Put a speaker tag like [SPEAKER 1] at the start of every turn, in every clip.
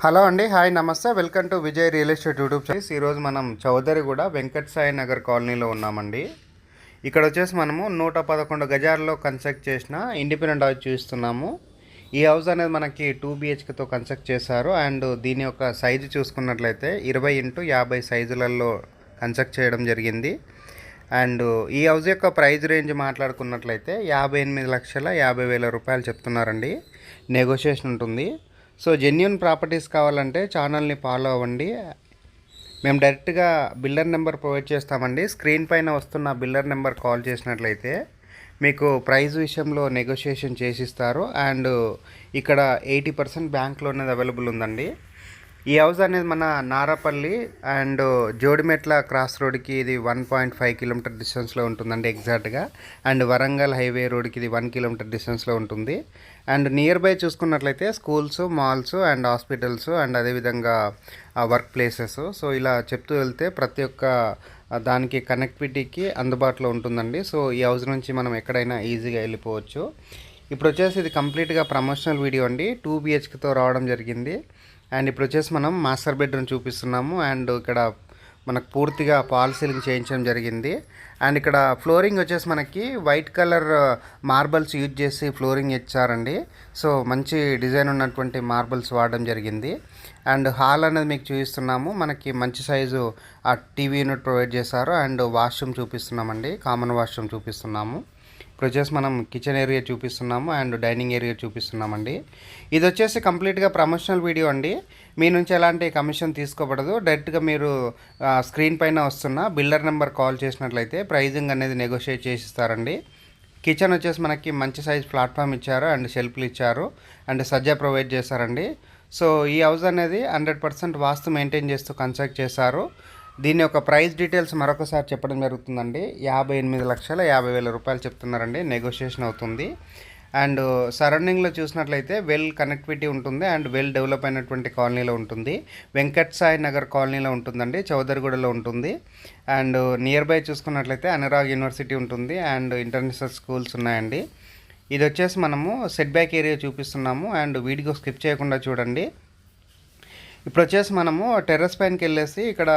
[SPEAKER 1] Hello అండి, hi నమస్తే, welcome to Vijay real estate YouTube channel. ఈరోజు మనం చౌదరిగూడ వెంకట్ సాయి నగర్ కాలనీలో ఉన్నామండి. ఇక్కడ వచ్చేసి మనము 111 గజాల్లో కన్స్ట్రక్ట్ చేసిన ఇండిపెండెంట్ హౌస్ చూస్తున్నాము. ఈ హౌస్ అనేది మనకి 2 BHKతో కన్స్ట్రక్ట్ చేశారు. అండ్ దీని యొక్క సైజు చూసుకున్నట్లయితే 20x50 సైజులలో కన్స్ట్రక్ట్ చేయడం జరిగింది. అండ్ ఈ హౌస్ యొక్క ప్రైస్ రేంజ్ మాట్లాడుకున్నట్లయితే 58,50,000 రూపాయలు చెప్తున్నారండి. నెగోషియేషన్ ఉంటుంది. సో జెన్యూన్ ప్రాపర్టీస్ కావాలంటే ఛానల్ని ఫాలో అవ్వండి. మేము డైరెక్ట్గా బిల్డర్ నెంబర్ ప్రొవైడ్ చేస్తామండి. స్క్రీన్ పైన వస్తున్న బిల్డర్ నెంబర్ కాల్ చేసినట్లయితే మీకు ప్రైస్ విషయంలో నెగోషియేషన్ చేసిస్తారు. అండ్ ఇక్కడ 80% బ్యాంక్ లోన్ అనేది అవైలబుల్ ఉందండి. ఈ హౌస్ అనేది మన నారాపల్లి అండ్ జోడిమెట్ల క్రాస్ రోడ్కి ఇది 1.5 కిలోమీటర్ డిస్టెన్స్లో ఉంటుందండి ఎగ్జాక్ట్గా. అండ్ వరంగల్ హైవే రోడ్కి ఇది 1 కిలోమీటర్ డిస్టెన్స్లో ఉంటుంది. అండ్ నియర్ బై చూసుకున్నట్లయితే schools, malls and hospitals and అదేవిధంగా వర్క్ ప్లేసెస్. సో ఇలా చెప్తూ వెళ్తే ప్రతి ఒక్క దానికి కనెక్టివిటీకి అందుబాటులో ఉంటుందండి. సో ఈ హౌస్ నుంచి మనం ఎక్కడైనా ఈజీగా వెళ్ళిపోవచ్చు. ఇప్పుడు వచ్చేసి ఇది కంప్లీట్గా ప్రమోషనల్ వీడియో అండి. 2 BHKతో రావడం జరిగింది. అండ్ ఇప్పుడు వచ్చేసి మనం మాస్టర్ బెడ్రూమ్ చూపిస్తున్నాము. అండ్ ఇక్కడ మనకు పూర్తిగా ఫాల్ సీలింగ్ చేయించడం జరిగింది. అండ్ ఇక్కడ ఫ్లోరింగ్ వచ్చేసి మనకి వైట్ కలర్ మార్బల్స్ యూజ్ చేసి ఫ్లోరింగ్ ఇచ్చారండి. సో మంచి డిజైన్ ఉన్నటువంటి మార్బల్స్ వాడడం జరిగింది. అండ్ హాల్ అనేది మీకు చూపిస్తున్నాము. మనకి మంచి సైజు ఆ టీవీ యూనిట్ ప్రొవైడ్ చేశారు. అండ్ వాష్రూమ్ చూపిస్తున్నామండి, కామన్ వాష్రూమ్ చూపిస్తున్నాము. ఇప్పుడు వచ్చేసి మనం కిచెన్ ఏరియా చూపిస్తున్నాము అండ్ డైనింగ్ ఏరియా చూపిస్తున్నామండి. ఇది వచ్చేసి కంప్లీట్గా ప్రమోషనల్ వీడియో అండి. మీ నుంచి ఎలాంటి కమిషన్ తీసుకోబడదు. డైరెక్ట్గా మీరు స్క్రీన్ పైన వస్తున్న బిల్డర్ నెంబర్ కాల్ చేసినట్లయితే ప్రైజింగ్ అనేది నెగోషియేట్ చేసిస్తారండి. కిచెన్ వచ్చేసి మనకి మంచి సైజ్ ప్లాట్ఫామ్ ఇచ్చారు అండ్ షెల్ఫ్లు ఇచ్చారు అండ్ సజ్జా ప్రొవైడ్ చేశారండి. సో ఈ హౌస్ అనేది 100% వాస్తు మెయింటైన్ చేస్తూ కన్స్ట్రక్ట్ చేశారు. దీని యొక్క ప్రైస్ డీటెయిల్స్ మరొకసారి చెప్పడం జరుగుతుందండి. 58,50,000 రూపాయలు చెప్తున్నారండి. నెగోషియేషన్ అవుతుంది. అండ్ సరౌండింగ్లో చూసినట్లయితే వెల్ కనెక్టివిటీ ఉంటుంది అండ్ వెల్ డెవలప్ అయినటువంటి కాలనీలో ఉంటుంది. వెంకట్ సాయి నగర్ కాలనీలో ఉంటుందండి, చౌదరిగూడలో ఉంటుంది. అండ్ నియర్ బై చూసుకున్నట్లయితే అనురాగ్ యూనివర్సిటీ ఉంటుంది అండ్ ఇంటర్నేషనల్ స్కూల్స్ ఉన్నాయండి. ఇది వచ్చేసి మనము సెట్ బ్యాక్ ఏరియా చూపిస్తున్నాము. అండ్ వీడియో స్కిప్ చేయకుండా చూడండి. ఇప్పుడు వచ్చేసి మనము టెర్రస్ పైనకి వెళ్ళేసి ఇక్కడ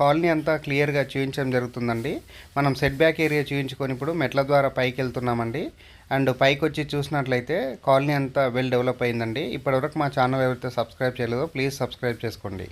[SPEAKER 1] కాలనీ అంతా క్లియర్గా చూపించడం జరుగుతుందండి. మనం సెట్ బ్యాక్ ఏరియా చూపించుకొని ఇప్పుడు మెట్ల ద్వారా పైకి వెళ్తున్నామండి. అండ్ పైకి వచ్చి చూసినట్లయితే కాలనీ అంతా వెల్ డెవలప్ అయిందండి. ఇప్పటివరకు మా ఛానల్ ఎవరైతే సబ్స్క్రైబ్ చేయలేదో ప్లీజ్ సబ్స్క్రైబ్ చేసుకోండి.